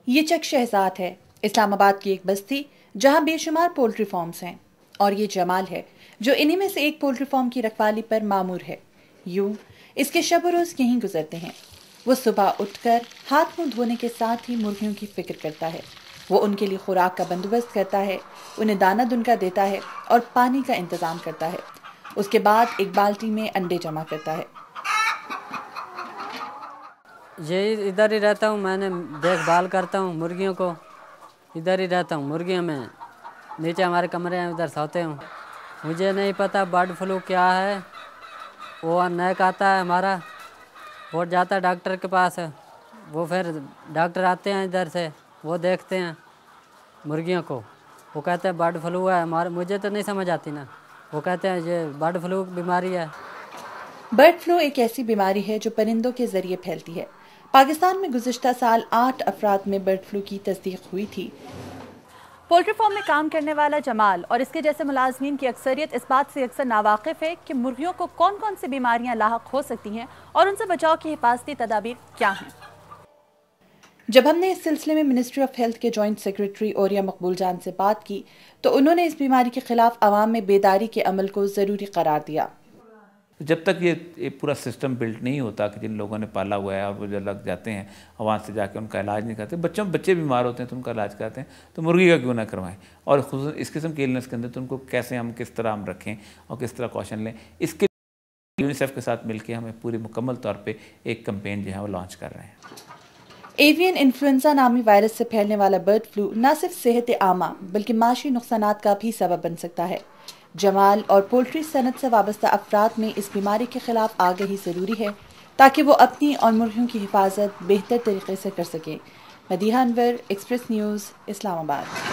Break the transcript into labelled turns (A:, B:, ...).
A: ये चक शहजाद है, इस्लामाबाद की एक बस्ती जहां बेशुमार पोल्ट्री फार्म्स हैं। और ये जमाल है जो इन्हीं में से एक पोल्ट्री फार्म की रखवाली पर मामूर है। यूं इसके शब रोज यहीं गुजरते हैं। वो सुबह उठकर हाथ मुंह धोने के साथ ही मुर्गियों की फिक्र करता है। वो उनके लिए खुराक का बंदोबस्त करता है, उन्हें दाना दुनका देता है और पानी का इंतजाम करता है। उसके बाद एक बाल्टी में अंडे जमा करता है।
B: यही इधर ही रहता हूँ, मैंने देखभाल करता हूँ मुर्गियों को, इधर ही रहता हूँ। मुर्गियों में नीचे हमारे कमरे हैं, उधर सोते हूँ। मुझे नहीं पता बर्ड फ्लू क्या है। वो नैक आता है हमारा, वो जाता है डॉक्टर के पास, वो फिर डॉक्टर आते हैं इधर से, वो देखते हैं मुर्गियों को, वो कहते हैं बर्ड फ्लू है हमारा। मुझे तो नहीं समझ आती ना, वो कहते हैं ये बर्ड फ्लू बीमारी है।
A: बर्ड फ्लू एक ऐसी बीमारी है जो परिंदों के जरिए फैलती है। पाकिस्तान में गुज़िश्ता साल 8 अफराद में बर्ड फ्लू की तस्दीक हुई थी।
C: पोल्ट्री फार्म में काम करने वाला जमाल और इसके जैसे मुलाजमीन की अक्सरियत इस बात से अक्सर नावाकिफ है कि मुर्गियों को कौन कौन सी बीमारियां लाहक हो सकती हैं और उनसे बचाव की हिफाजती तदाबीर क्या हैं।
A: जब हमने इस सिलसिले में मिनिस्ट्री ऑफ हेल्थ के जॉइंट सेक्रेटरी ओरिया मकबूल जान से बात की तो उन्होंने इस बीमारी के खिलाफ आवाम में बेदारी के अमल को ज़रूरी करार दिया।
D: जब तक ये पूरा सिस्टम बिल्ट नहीं होता कि जिन लोगों ने पाला हुआ है और वो जो लग जाते हैं वहाँ से जाके उनका इलाज नहीं करते, बच्चे बीमार होते हैं तो उनका इलाज कराते हैं, तो मुर्गी का क्यों ना करवाएं। और खुद इस किस्म के इलनेस के अंदर तो उनको कैसे हम किस तरह हम रखें और किस तरह कॉशन लें, इसके यूनिसेफ के साथ मिलकर हमें पूरी मुकम्मल तौर पर एक कैंपेन जो है वो लॉन्च कर रहे हैं।
A: एवियन इन्फ्लुएंजा नामी वायरस से फैलने वाला बर्ड फ्लू न सिर्फ सेहत आमा बल्कि माशी नुकसानात का भी सबब बन सकता है। जमाल और पोल्ट्री सनत से वाबस्ता अफराद में इस बीमारी के खिलाफ आगाही ज़रूरी है ताकि वो अपनी और मुर्गियों की हिफाजत बेहतर तरीके से कर सकें। Madiha Anwar, express news, Islamabad.